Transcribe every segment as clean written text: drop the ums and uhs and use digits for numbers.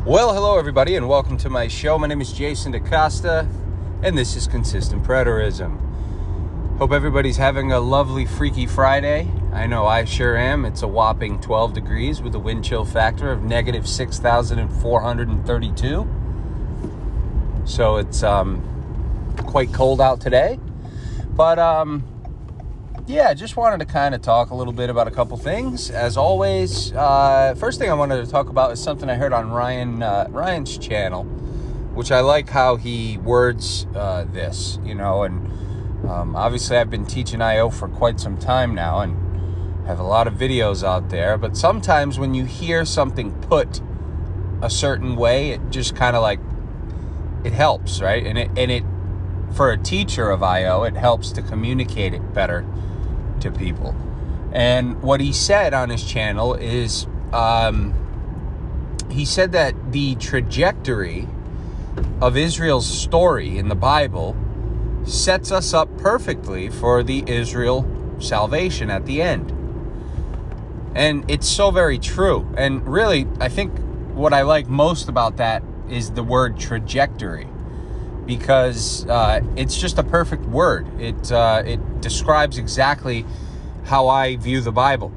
Well, hello everybody, and welcome to my show. My name is Jason DaCosta, and this is Consistent Preterism. Hope everybody's having a lovely, freaky Friday. I know I sure am. It's a whopping 12 degrees with a wind chill factor of negative 6,432. So it's quite cold out today. But yeah, just wanted to kind of talk a little bit about a couple things. As always, first thing I wanted to talk about is something I heard on Ryan's channel, which I like how he words this, and obviously I've been teaching I.O. for quite some time now and have a lot of videos out there, but sometimes when you hear something put a certain way, it just kind of like, it helps, right? And it for a teacher of I.O., it helps to communicate it better to people. And what he said on his channel is he said that the trajectory of Israel's story in the Bible sets us up perfectly for the Israel salvation at the end. And it's so very true. And really, I think what I like most about that is the word trajectory, because it's just a perfect word. It describes exactly how I view the Bible.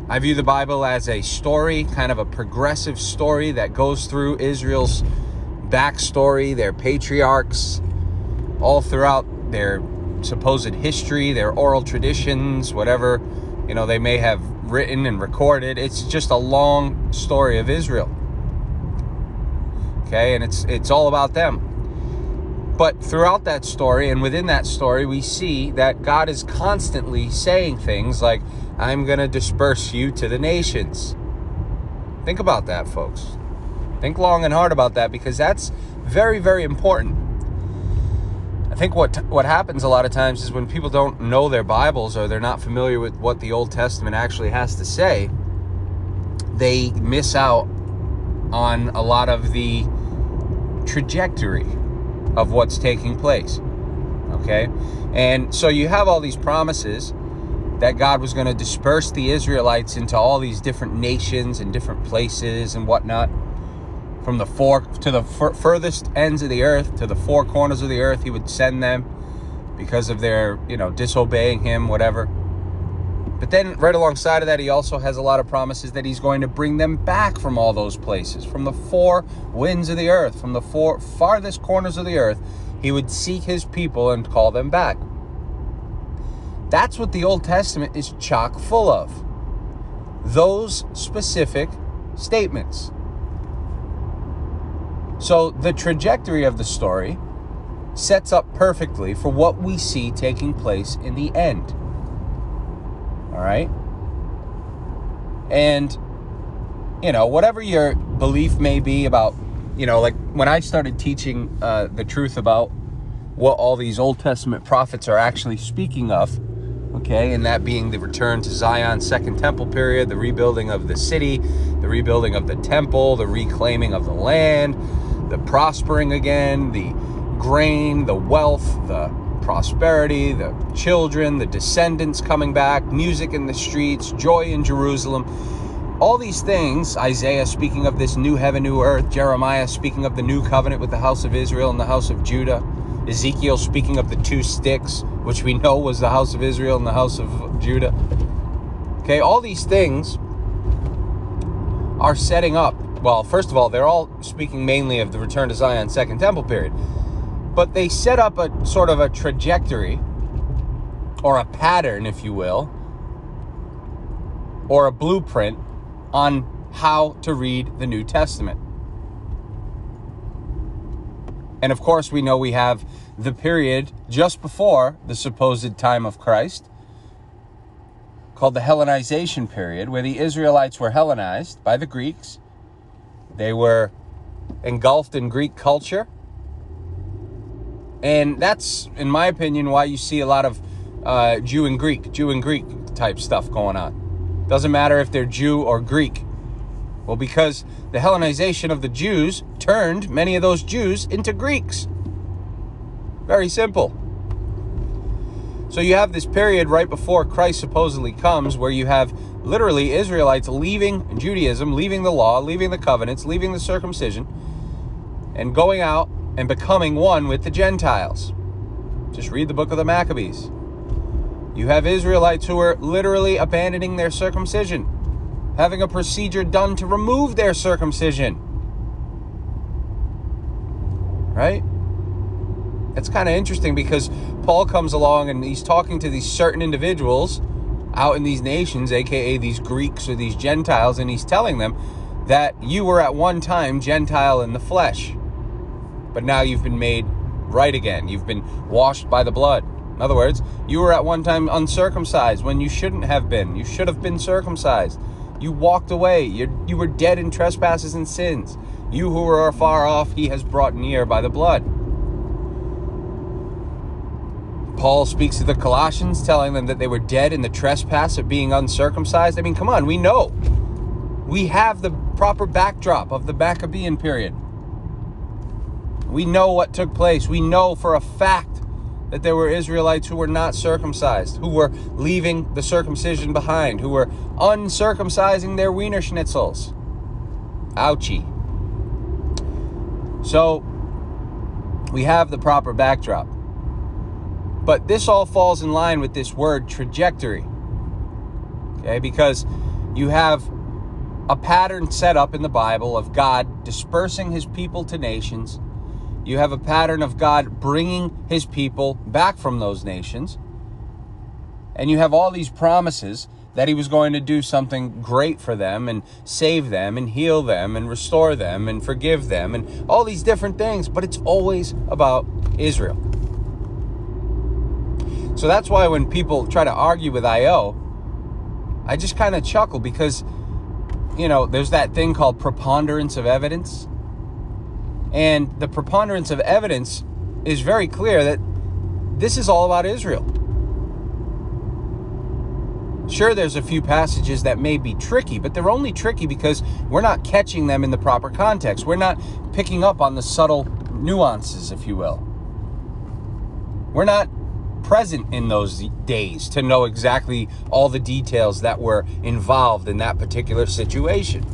I view the Bible as a story, kind of a progressive story that goes through Israel's backstory, their patriarchs, all throughout their supposed history, their oral traditions, whatever, they may have written and recorded. It's just a long story of Israel. Okay, and it's all about them. But throughout that story and within that story, we see that God is constantly saying things like, I'm going to disperse you to the nations. Think about that, folks. Think long and hard about that, because that's very, very important. I think what happens a lot of times is when people don't know their Bibles, or they're not familiar with what the Old Testament actually has to say, they miss out on a lot of the trajectory of what's taking place. Okay? And so you have all these promises that God was going to disperse the Israelites into all these different nations and different places and whatnot, from the furthest ends of the earth to the four corners of the earth. He would send them because of their, disobeying him, whatever. But then right alongside of that, he also has a lot of promises that he's going to bring them back from all those places, from the four winds of the earth, from the four farthest corners of the earth. He would seek his people and call them back. That's what the Old Testament is chock full of. Those specific statements. So the trajectory of the story sets up perfectly for what we see taking place in the end. All right? And, whatever your belief may be about, like when I started teaching the truth about what all these Old Testament prophets are actually speaking of, okay, and that being the return to Zion, Second Temple period, the rebuilding of the city, the rebuilding of the temple, the reclaiming of the land, the prospering again, the grain, the wealth, the prosperity, the children, the descendants coming back, music in the streets, joy in Jerusalem. All these things, Isaiah speaking of this new heaven, new earth, Jeremiah speaking of the new covenant with the house of Israel and the house of Judah, Ezekiel speaking of the two sticks, which we know was the house of Israel and the house of Judah. Okay, all these things are setting up. Well, first of all, they're all speaking mainly of the return to Zion, Second Temple period. But they set up a sort of a trajectory, or a pattern, if you will, or a blueprint on how to read the New Testament. And of course, we know we have the period just before the supposed time of Christ, called the Hellenization period, where the Israelites were Hellenized by the Greeks. They were engulfed in Greek culture. And that's, in my opinion, why you see a lot of Jew and Greek type stuff going on. Doesn't matter if they're Jew or Greek. Well, because the Hellenization of the Jews turned many of those Jews into Greeks. Very simple. So you have this period right before Christ supposedly comes where you have literally Israelites leaving Judaism, leaving the law, leaving the covenants, leaving the circumcision, and going out and becoming one with the Gentiles. Just read the book of the Maccabees. You have Israelites who are literally abandoning their circumcision, having a procedure done to remove their circumcision. Right? It's kind of interesting because Paul comes along and he's talking to these certain individuals out in these nations, aka these Greeks or these Gentiles, and he's telling them that you were at one time Gentile in the flesh, but now you've been made right again. You've been washed by the blood. In other words, you were at one time uncircumcised when you shouldn't have been. You should have been circumcised. You walked away. You were dead in trespasses and sins. You who were far off, he has brought near by the blood. Paul speaks to the Colossians, telling them that they were dead in the trespass of being uncircumcised. I mean, come on, we know. We have the proper backdrop of the Maccabean period. We know what took place. We know for a fact that there were Israelites who were not circumcised, who were leaving the circumcision behind, who were uncircumcising their Wiener Schnitzels. Ouchie. So, we have the proper backdrop. But this all falls in line with this word trajectory. Okay, because you have a pattern set up in the Bible of God dispersing his people to nations. You have a pattern of God bringing his people back from those nations. And you have all these promises that he was going to do something great for them and save them and heal them and restore them and forgive them and all these different things. But it's always about Israel. So that's why when people try to argue with I.O., I just kind of chuckle because, you know, there's that thing called preponderance of evidence. And the preponderance of evidence is very clear that this is all about Israel. Sure, there's a few passages that may be tricky, but they're only tricky because we're not catching them in the proper context. We're not picking up on the subtle nuances, if you will. We're not present in those days to know exactly all the details that were involved in that particular situation.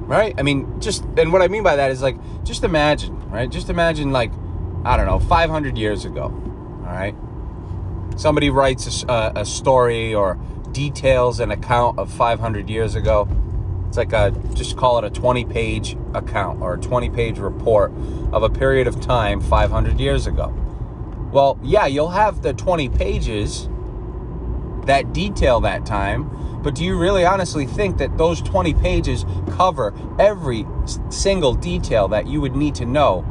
Right? I mean, and what I mean by that is like, just imagine, right? Just imagine like, I don't know, 500 years ago, all right? Somebody writes a story or details an account of 500 years ago. It's like just call it a 20-page account or a 20-page report of a period of time 500 years ago. Well, yeah, you'll have the 20 pages that detail that time, but do you really honestly think that those 20 pages cover every single detail that you would need to know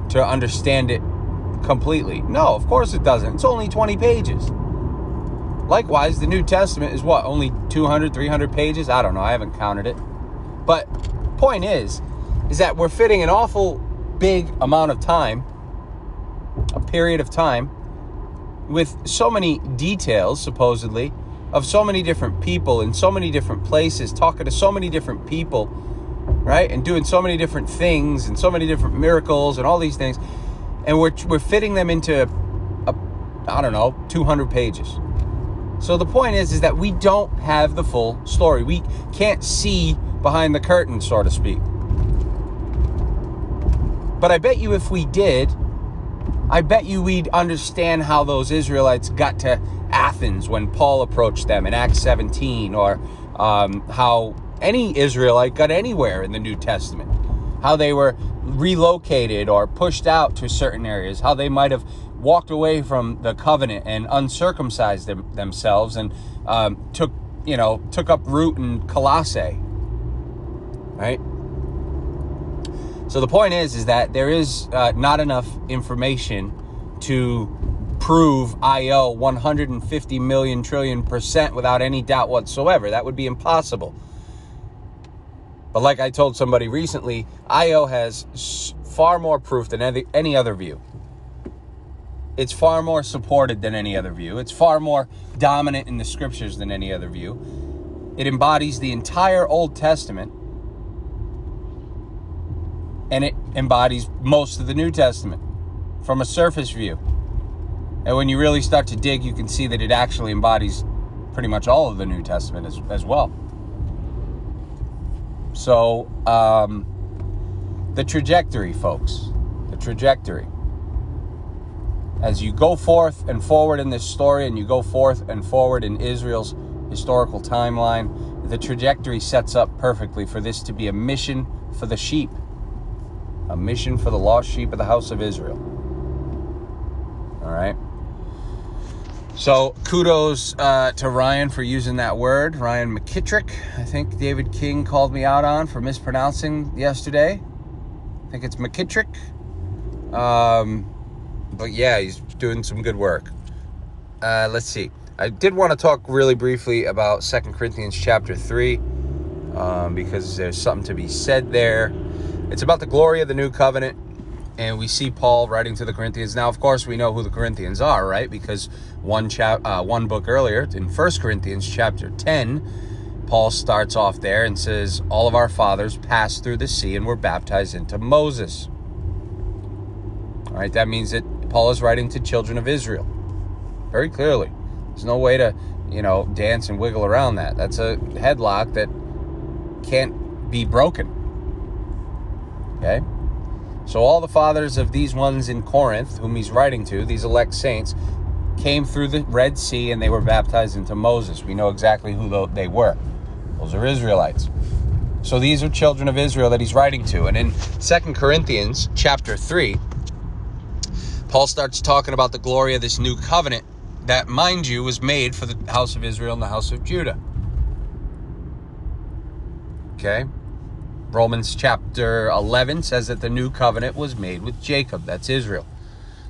to understand it completely? No, of course it doesn't. It's only 20 pages. Likewise, the New Testament is what? Only 200, 300 pages? I don't know. I haven't counted it. But point is that we're fitting an awful big amount of time, a period of time, with so many details, supposedly, of so many different people in so many different places, talking to so many different people, right? And doing so many different things and so many different miracles and all these things. And we're fitting them into, 200 pages. So the point is that we don't have the full story. We can't see behind the curtain, so to speak. But I bet you if we did, I bet you we'd understand how those Israelites got to Athens when Paul approached them in Acts 17, or how any Israelite got anywhere in the New Testament, how they were relocated or pushed out to certain areas, how they might have walked away from the covenant and uncircumcised themselves and took up root in Colossae, right? So the point is that there is not enough information to prove I.O. 150 million trillion % without any doubt whatsoever. That would be impossible. But like I told somebody recently, I.O. has far more proof than any other view. It's far more supported than any other view. It's far more dominant in the scriptures than any other view. It embodies the entire Old Testament. And it embodies most of the New Testament from a surface view. And when you really start to dig, you can see that it actually embodies pretty much all of the New Testament as well. So, the trajectory, folks, the trajectory. As you go forth and forward in this story, and you go forth and forward in Israel's historical timeline, the trajectory sets up perfectly for this to be a mission for the sheep, a mission for the lost sheep of the house of Israel. All right. So kudos to Ryan for using that word, Ryan McKittrick. I think David King called me out on for mispronouncing yesterday. I think it's McKittrick. But yeah, he's doing some good work. Let's see. I did want to talk really briefly about 2 Corinthians chapter 3, because there's something to be said there. It's about the glory of the new covenant, and we see Paul writing to the Corinthians. Now, of course, we know who the Corinthians are, right? Because one book earlier, in 1 Corinthians chapter 10, Paul starts off there and says, all of our fathers passed through the sea and were baptized into Moses. All right, that means that Paul is writing to children of Israel. Very clearly. There's no way to, dance and wiggle around that. That's a headlock that can't be broken. Okay? So all the fathers of these ones in Corinth, whom he's writing to, these elect saints, came through the Red Sea and they were baptized into Moses. We know exactly who they were. Those are Israelites. So these are children of Israel that he's writing to. And in 2 Corinthians chapter 3, Paul starts talking about the glory of this new covenant that, mind you, was made for the house of Israel and the house of Judah. Okay? Romans chapter 11 says that the new covenant was made with Jacob. That's Israel.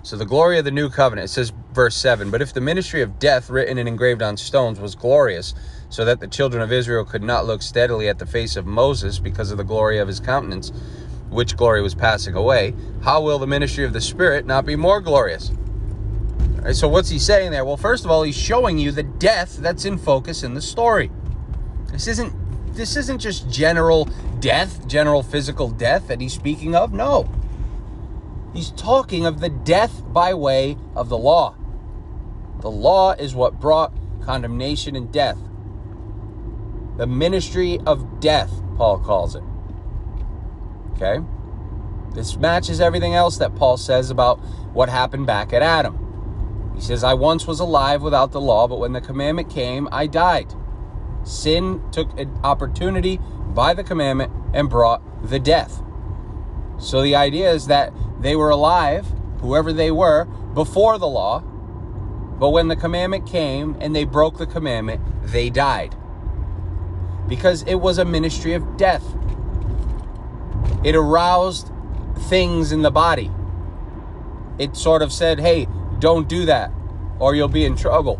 So the glory of the new covenant, it says, verse 7, but if the ministry of death written and engraved on stones was glorious, so that the children of Israel could not look steadily at the face of Moses because of the glory of his countenance, which glory was passing away, how will the ministry of the Spirit not be more glorious? All right, so what's he saying there? Well, first of all, he's showing you the death that's in focus in the story. This isn't just general death, general physical death that he's speaking of. No. He's talking of the death by way of the law. The law is what brought condemnation and death. The ministry of death, Paul calls it. Okay? This matches everything else that Paul says about what happened back at Adam. He says, I once was alive without the law, but when the commandment came, I died. Sin took an opportunity by the commandment and brought the death. So the idea is that they were alive, whoever they were, before the law, but when the commandment came and they broke the commandment, they died. Because it was a ministry of death. It aroused things in the body. It sort of said, hey, don't do that, or you'll be in trouble.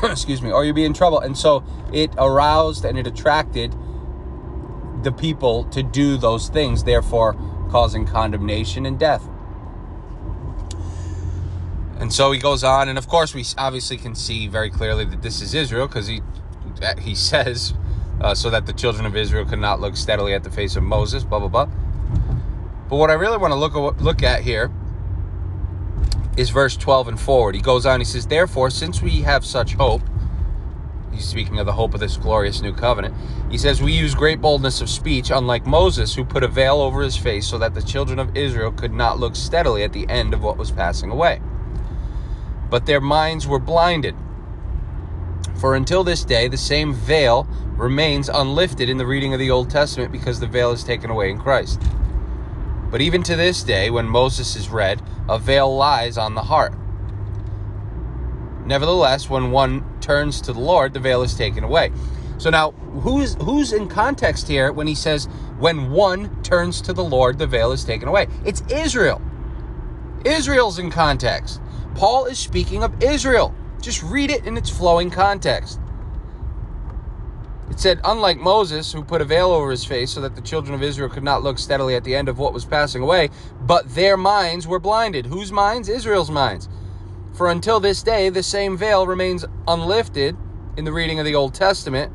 Excuse me, or you'll be in trouble. And so it aroused and it attracted the people to do those things, therefore causing condemnation and death. And so he goes on, and of course we obviously can see very clearly that this is Israel, because he says, so that the children of Israel could not look steadily at the face of Moses, blah, blah, blah. But what I really want to look at here is verse 12 and forward. He goes on, he says, therefore, since we have such hope, he's speaking of the hope of this glorious new covenant, he says, we use great boldness of speech, unlike Moses, who put a veil over his face so that the children of Israel could not look steadily at the end of what was passing away. But their minds were blinded. For until this day, the same veil remains unlifted in the reading of the Old Testament, because the veil is taken away in Christ. But even to this day, when Moses is read, a veil lies on the heart. Nevertheless, when one turns to the Lord, the veil is taken away. So now, who's in context here when he says, when one turns to the Lord, the veil is taken away? It's Israel. Israel's in context. Paul is speaking of Israel. Just read it in its flowing context. It said, unlike Moses, who put a veil over his face so that the children of Israel could not look steadily at the end of what was passing away, but their minds were blinded. Whose minds? Israel's minds. For until this day, the same veil remains unlifted in the reading of the Old Testament,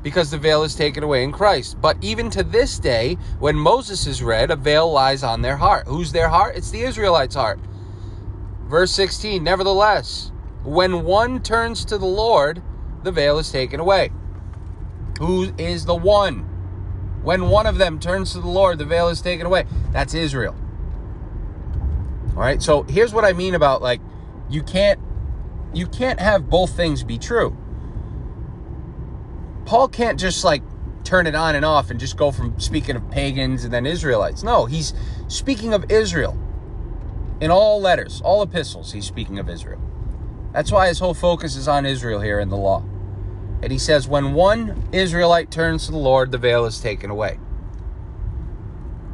because the veil is taken away in Christ. But even to this day, when Moses is read, a veil lies on their heart. Who's their heart? It's the Israelites' heart. Verse 16, nevertheless, when one turns to the Lord, the veil is taken away. Who is the one? When one of them turns to the Lord, the veil is taken away. That's Israel. All right, so here's what I mean about, like, you can't have both things be true. Paul can't just, like, turn it on and off and just go from speaking of pagans and then Israelites. No, he's speaking of Israel. In all letters, all epistles, he's speaking of Israel. That's why his whole focus is on Israel here in the law. And he says, when one Israelite turns to the Lord, the veil is taken away.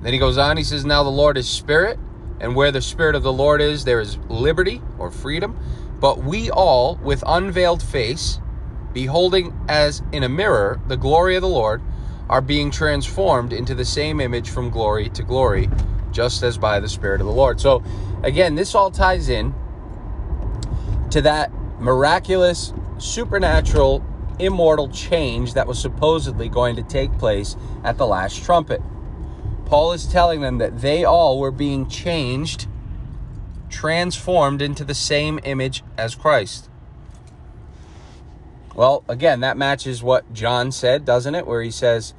Then he goes on, he says, now the Lord is spirit, and where the Spirit of the Lord is, there is liberty or freedom. But we all, with unveiled face, beholding as in a mirror the glory of the Lord, are being transformed into the same image from glory to glory, just as by the Spirit of the Lord. So, again, this all ties in to that miraculous, supernatural, immortal change that was supposedly going to take place at the last trumpet. Paul is telling them that they all were being changed, transformed into the same image as Christ. Well, again, that matches what John said, doesn't it? Where he says,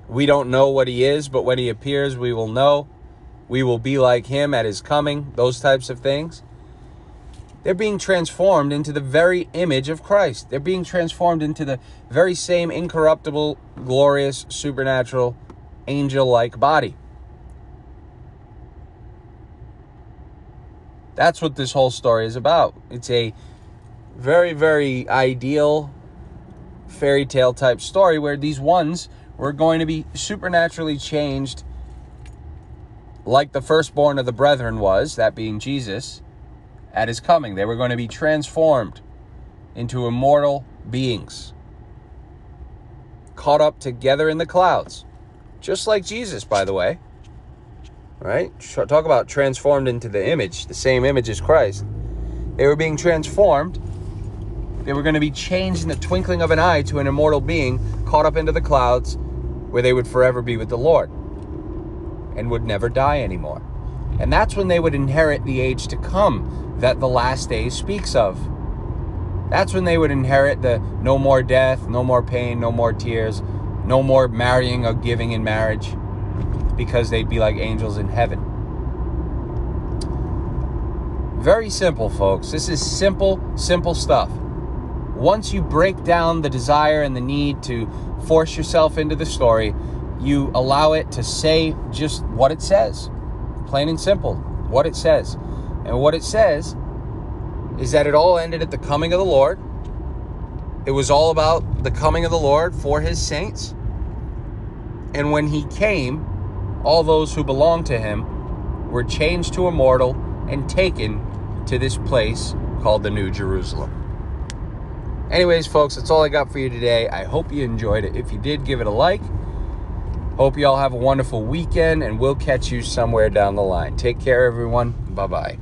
we don't know what he is, but when he appears, we will know. We will be like him at his coming, those types of things. They're being transformed into the very image of Christ. They're being transformed into the very same incorruptible, glorious, supernatural, angel-like body. That's what this whole story is about. It's a very, very ideal fairy tale type story where these ones were going to be supernaturally changed like the firstborn of the brethren was, that being Jesus, at his coming. They were going to be transformed into immortal beings, caught up together in the clouds, just like Jesus, by the way. Right? Talk about transformed into the image, the same image as Christ. They were being transformed. They were going to be changed in the twinkling of an eye to an immortal being, caught up into the clouds, where they would forever be with the Lord and would never die anymore. And that's when they would inherit the age to come that the last days speaks of. That's when they would inherit the no more death, no more pain, no more tears, no more marrying or giving in marriage, because they'd be like angels in heaven. Very simple, folks. This is simple stuff. Once you break down the desire and the need to force yourself into the story, you allow it to say just what it says. Plain and simple, what it says. And what it says is that it all ended at the coming of the Lord. It was all about the coming of the Lord for his saints. And when he came, all those who belonged to him were changed to immortal and taken to this place called the New Jerusalem. Anyways, folks, that's all I got for you today. I hope you enjoyed it. If you did, give it a like. Hope you all have a wonderful weekend, and we'll catch you somewhere down the line. Take care, everyone. Bye-bye.